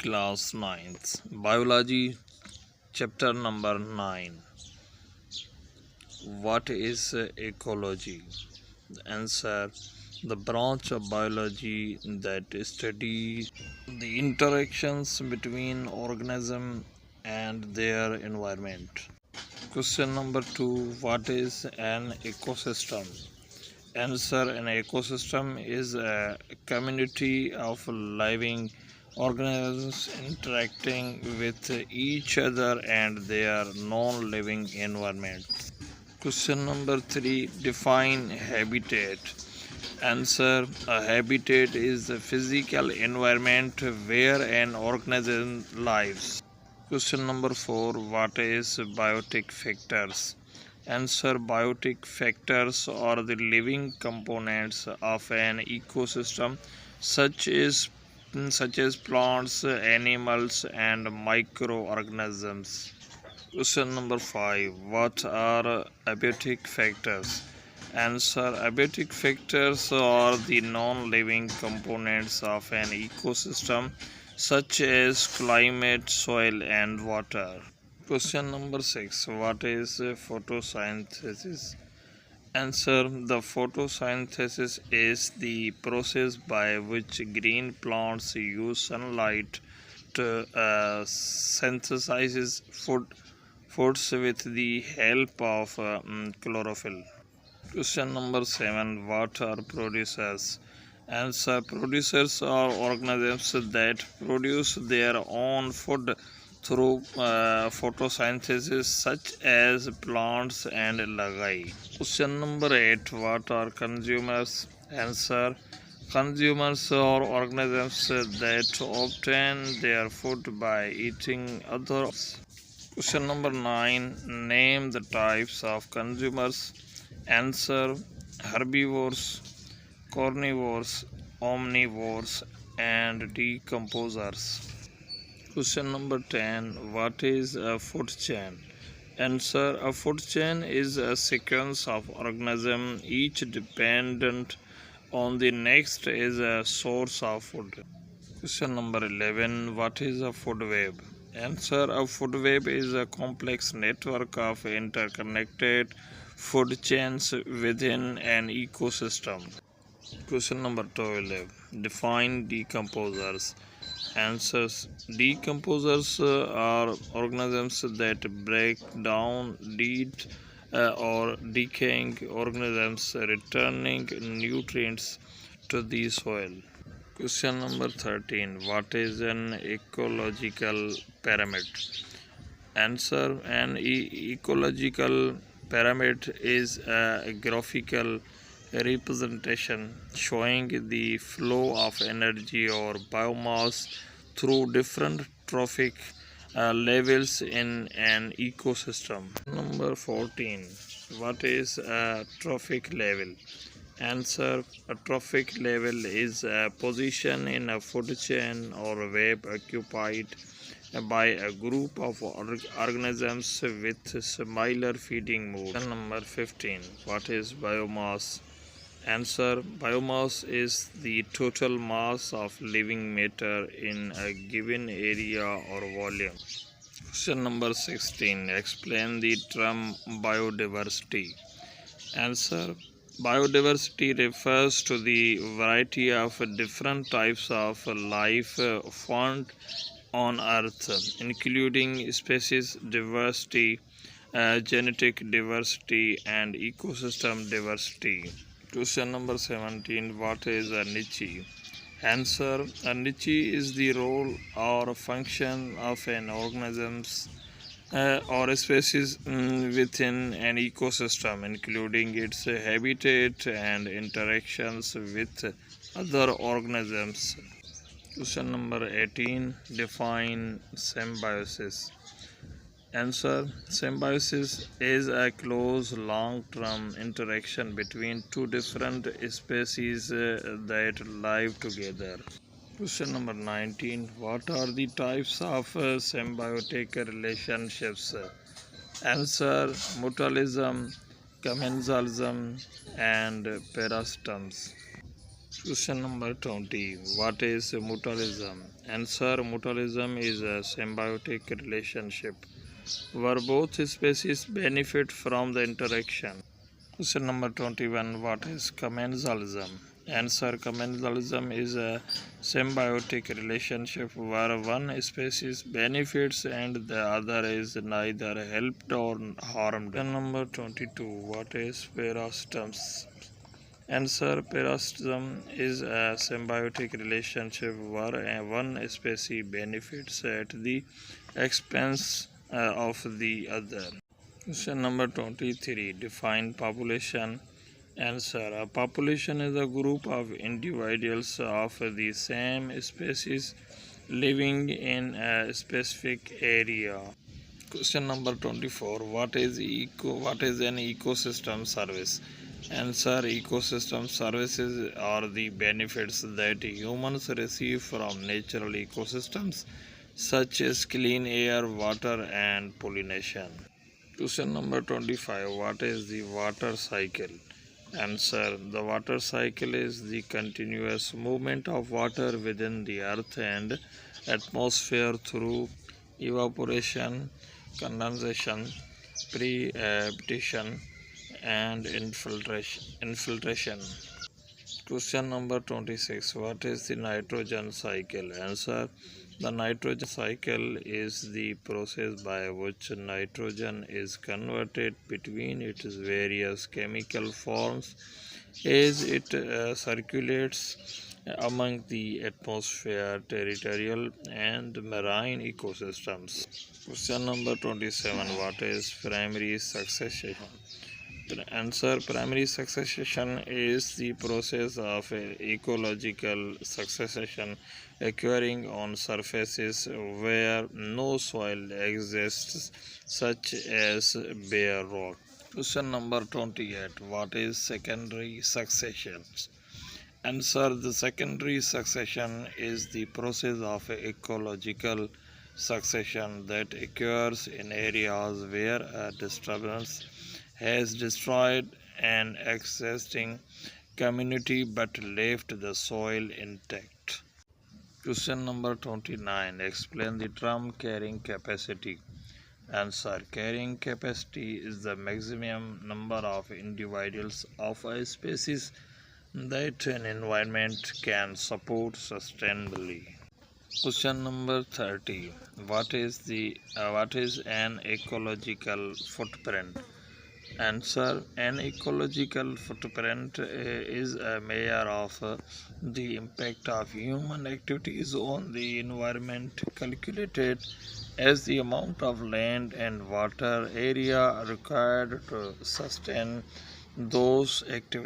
Class 9th Biology Chapter number 9. What is ecology? The answer: the branch of biology that studies the interactions between organisms and their environment. Question number 2. What is an ecosystem? Answer: an ecosystem is a community of living organisms interacting with each other and their non-living environment. Question number 3. Define habitat. Answer: a habitat is a physical environment where an organism lives. Question number 4. What is biotic factors? Answer: biotic factors are the living components of an ecosystem such as plants, animals, and microorganisms. Question number 5. What are abiotic factors? Answer: abiotic factors are the non-living components of an ecosystem such as climate, soil, and water. Question number 6. What is photosynthesis? Answer: the photosynthesis is the process by which green plants use sunlight to synthesize foods with the help of chlorophyll. Question number 7. What are producers? Answer: producers are organisms that produce their own food through photosynthesis, such as plants and algae. Question number 8. What are consumers? Answer: consumers are organisms that obtain their food by eating others. Question number 9. Name the types of consumers. Answer: herbivores, carnivores, omnivores, and decomposers. Question number 10. What is a food chain? Answer: a food chain is a sequence of organisms, each dependent on the next as a source of food. Question number 11. What is a food web? Answer: a food web is a complex network of interconnected food chains within an ecosystem. Question number 12. Define decomposers. Answers: decomposers are organisms that break down dead or decaying organisms, returning nutrients to the soil. Question number 13. What is an ecological pyramid? Answer: an ecological pyramid is a graphical representation showing the flow of energy or biomass through different trophic levels in an ecosystem. Number 14. What is a trophic level? Answer: a trophic level is a position in a food chain or web occupied by a group of organisms with similar feeding modes. Number 15. What is biomass? Answer: biomass is the total mass of living matter in a given area or volume. Question number 16. Explain the term biodiversity. Answer: biodiversity refers to the variety of different types of life found on Earth, including species diversity, genetic diversity, and ecosystem diversity. Question number 17. What is a niche? Answer: a niche is the role or function of an organism's or a species within an ecosystem, including its habitat and interactions with other organisms. Question number 18. Define symbiosis. Answer: symbiosis is a close long-term interaction between two different species that live together. Question number 19. What are the types of symbiotic relationships? Answer: mutualism, commensalism, and parasitism. Question number 20. What is mutualism? Answer: mutualism is a symbiotic relationship where both species benefit from the interaction. Question number 21. What is commensalism? Answer: commensalism is a symbiotic relationship where one species benefits and the other is neither helped or harmed. Question number 22. What is parasitism? Answer: parasitism is a symbiotic relationship where one species benefits at the expense of the other. Question number 23. Define population. Answer: a population is a group of individuals of the same species living in a specific area. Question number 24. What is an ecosystem service? Answer: ecosystem services are the benefits that humans receive from natural ecosystems such as clean air, water and pollination. Question number 25. What is the water cycle? Answer: the water cycle is the continuous movement of water within the earth and atmosphere through evaporation, condensation, precipitation, and infiltration. Question number 26. What is the nitrogen cycle? Answer: the nitrogen cycle is the process by which nitrogen is converted between its various chemical forms as it circulates among the atmosphere, terrestrial, and marine ecosystems. Question number 27. What is primary succession? Answer: primary succession is the process of ecological succession occurring on surfaces where no soil exists, such as bare rock. Question number 28. What is secondary succession? Answer: the secondary succession is the process of ecological succession that occurs in areas where a disturbance has destroyed an existing community but left the soil intact. Question number 29. Explain the term carrying capacity. Answer: carrying capacity is the maximum number of individuals of a species that an environment can support sustainably. Question number 30. What is an ecological footprint? Answer: an ecological footprint is a measure of the impact of human activities on the environment, calculated as the amount of land and water area required to sustain those activities.